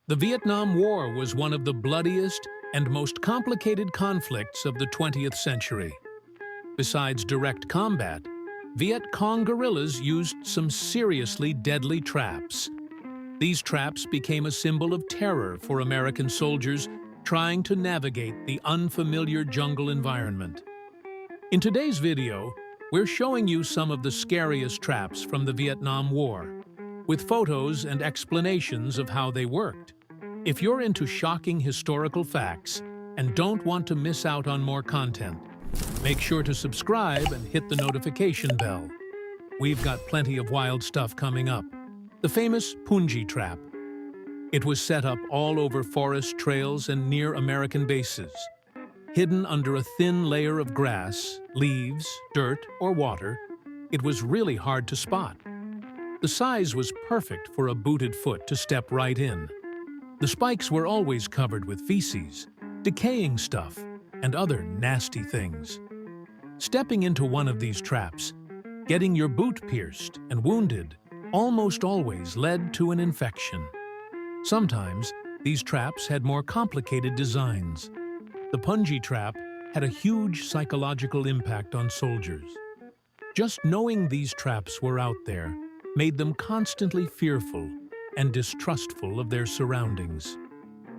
The Vietnam War was one of the bloodiest and most complicated conflicts of the 20th century. Besides direct combat, Viet Cong guerrillas used some seriously deadly traps. These traps became a symbol of terror for American soldiers trying to navigate the unfamiliar jungle environment. In today's video, we're showing you some of the scariest traps from the Vietnam War, with photos and explanations of how they worked. If you're into shocking historical facts and don't want to miss out on more content, make sure to subscribe and hit the notification bell. We've got plenty of wild stuff coming up. The famous punji trap. It was set up all over forest trails and near American bases. Hidden under a thin layer of grass, leaves, dirt, or water, it was really hard to spot. The size was perfect for a booted foot to step right in. The spikes were always covered with feces, decaying stuff, and other nasty things. Stepping into one of these traps, getting your boot pierced and wounded, almost always led to an infection. Sometimes, these traps had more complicated designs. The punji trap had a huge psychological impact on soldiers. Just knowing these traps were out there made them constantly fearful and distrustful of their surroundings.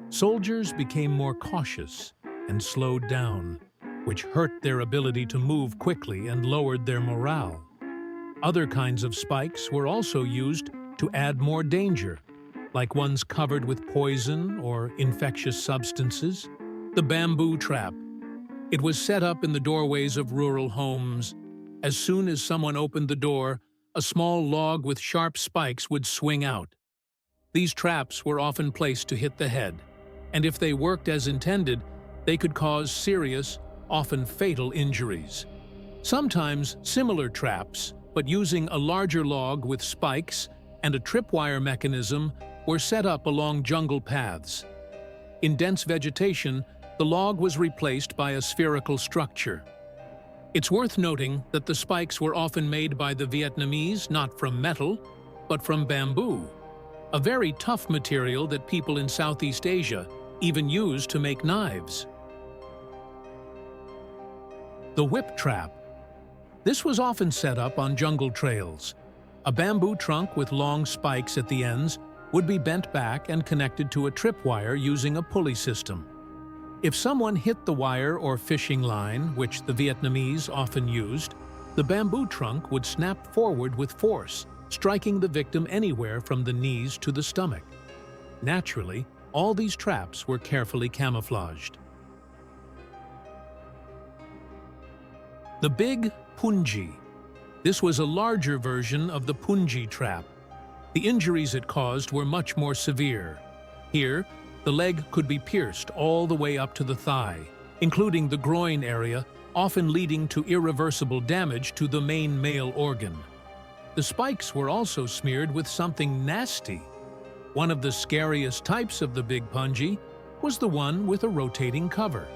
Soldiers became more cautious and slowed down, which hurt their ability to move quickly and lowered their morale. Other kinds of spikes were also used to add more danger, like ones covered with poison or infectious substances. The bamboo trap. It was set up in the doorways of rural homes. As soon as someone opened the door, a small log with sharp spikes would swing out. These traps were often placed to hit the head, and if they worked as intended, they could cause serious, often fatal injuries. Sometimes similar traps, but using a larger log with spikes and a tripwire mechanism, were set up along jungle paths. In dense vegetation, the log was replaced by a spherical structure. It's worth noting that the spikes were often made by the Vietnamese not from metal, but from bamboo, a very tough material that people in Southeast Asia even used to make knives. The whip trap. This was often set up on jungle trails. A bamboo trunk with long spikes at the ends would be bent back and connected to a tripwire using a pulley system. If someone hit the wire or fishing line, which the Vietnamese often used, the bamboo trunk would snap forward with force, striking the victim anywhere from the knees to the stomach. Naturally, all these traps were carefully camouflaged. The big punji. This was a larger version of the punji trap. The injuries it caused were much more severe. Here, the leg could be pierced all the way up to the thigh, including the groin area, often leading to irreversible damage to the main male organ. The spikes were also smeared with something nasty. One of the scariest types of the big punji was the one with a rotating cover.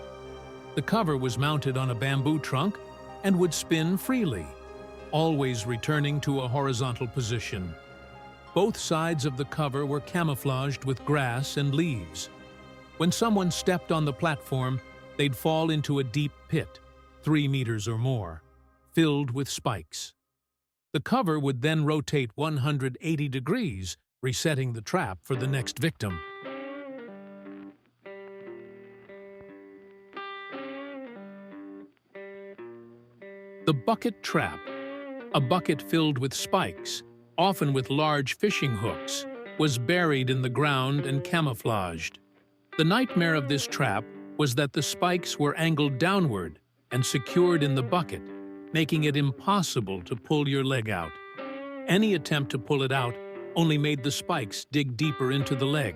The cover was mounted on a bamboo trunk and would spin freely, always returning to a horizontal position. Both sides of the cover were camouflaged with grass and leaves. When someone stepped on the platform, they'd fall into a deep pit, 3 meters or more, filled with spikes. The cover would then rotate 180 degrees, resetting the trap for the next victim. The bucket trap. A bucket filled with spikes, often with large fishing hooks, was buried in the ground and camouflaged. The nightmare of this trap was that the spikes were angled downward and secured in the bucket, making it impossible to pull your leg out. Any attempt to pull it out only made the spikes dig deeper into the leg.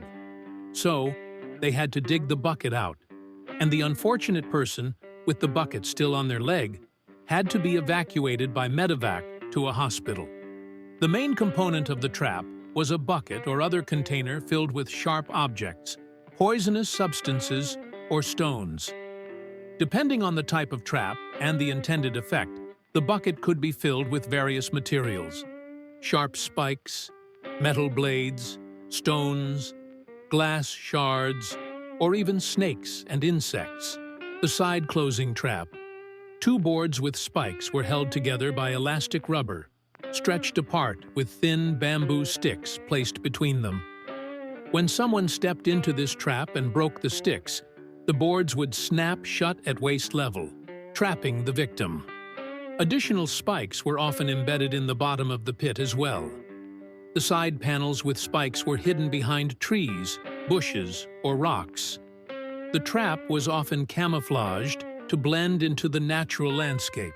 So, they had to dig the bucket out, and the unfortunate person, with the bucket still on their leg, had to be evacuated by medevac to a hospital. The main component of the trap was a bucket or other container filled with sharp objects, poisonous substances, or stones. Depending on the type of trap and the intended effect, the bucket could be filled with various materials: sharp spikes, metal blades, stones, glass shards, or even snakes and insects. The side closing trap. Two boards with spikes were held together by elastic rubber, stretched apart with thin bamboo sticks placed between them. When someone stepped into this trap and broke the sticks, the boards would snap shut at waist level, trapping the victim. Additional spikes were often embedded in the bottom of the pit as well. The side panels with spikes were hidden behind trees, bushes, or rocks. The trap was often camouflaged to blend into the natural landscape,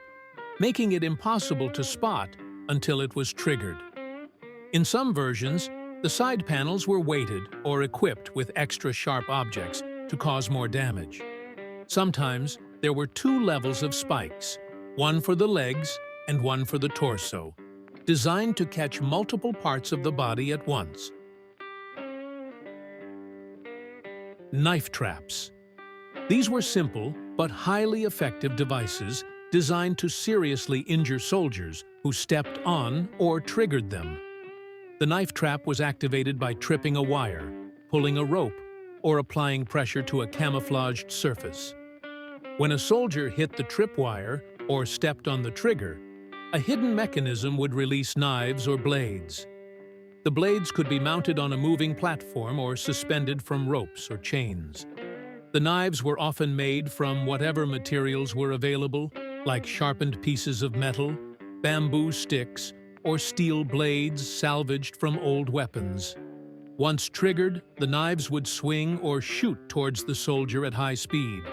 making it impossible to spot until it was triggered. In some versions, the side panels were weighted or equipped with extra sharp objects to cause more damage. Sometimes there were two levels of spikes, one for the legs and one for the torso, designed to catch multiple parts of the body at once. Knife traps. These were simple but highly effective devices designed to seriously injure soldiers who stepped on or triggered them. The knife trap was activated by tripping a wire, pulling a rope, or applying pressure to a camouflaged surface. When a soldier hit the tripwire or stepped on the trigger, a hidden mechanism would release knives or blades. The blades could be mounted on a moving platform or suspended from ropes or chains. The knives were often made from whatever materials were available, like sharpened pieces of metal, bamboo sticks, or steel blades salvaged from old weapons. Once triggered, the knives would swing or shoot towards the soldier at high speed.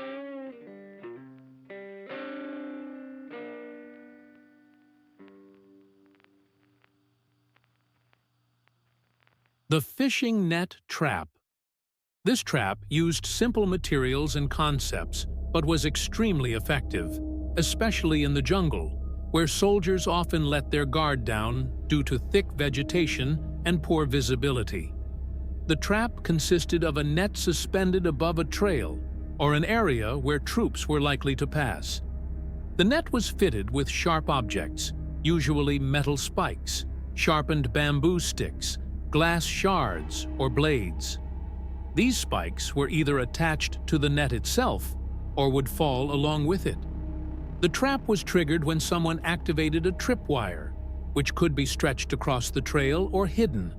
The fishing net trap. This trap used simple materials and concepts, but was extremely effective, especially in the jungle, where soldiers often let their guard down due to thick vegetation and poor visibility. The trap consisted of a net suspended above a trail or an area where troops were likely to pass. The net was fitted with sharp objects, usually metal spikes, sharpened bamboo sticks, glass shards, or blades. These spikes were either attached to the net itself or would fall along with it. The trap was triggered when someone activated a tripwire, which could be stretched across the trail or hidden.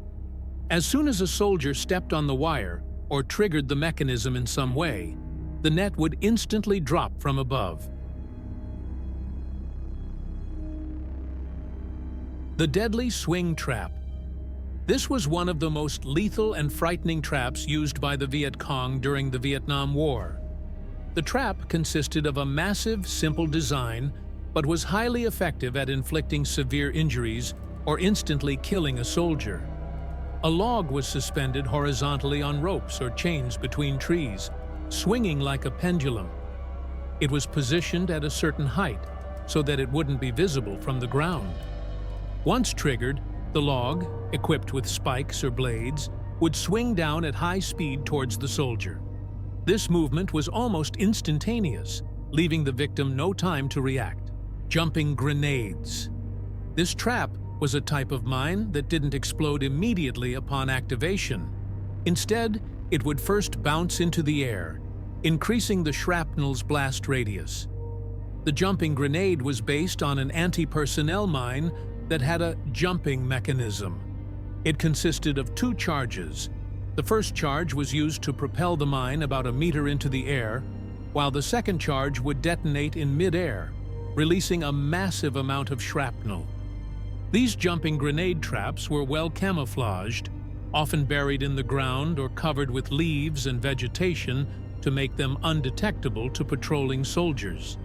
As soon as a soldier stepped on the wire or triggered the mechanism in some way, the net would instantly drop from above. The deadly swing trap. This was one of the most lethal and frightening traps used by the Viet Cong during the Vietnam War. The trap consisted of a massive, simple design, but was highly effective at inflicting severe injuries or instantly killing a soldier. A log was suspended horizontally on ropes or chains between trees, swinging like a pendulum. It was positioned at a certain height so that it wouldn't be visible from the ground. Once triggered, the log, equipped with spikes or blades, would swing down at high speed towards the soldier. This movement was almost instantaneous, leaving the victim no time to react. Jumping grenades. This trap was a type of mine that didn't explode immediately upon activation. Instead, it would first bounce into the air, increasing the shrapnel's blast radius. The jumping grenade was based on an anti-personnel mine that had a jumping mechanism. It consisted of two charges. The first charge was used to propel the mine about a meter into the air, while the second charge would detonate in mid-air, releasing a massive amount of shrapnel. These jumping grenade traps were well camouflaged, often buried in the ground or covered with leaves and vegetation to make them undetectable to patrolling soldiers.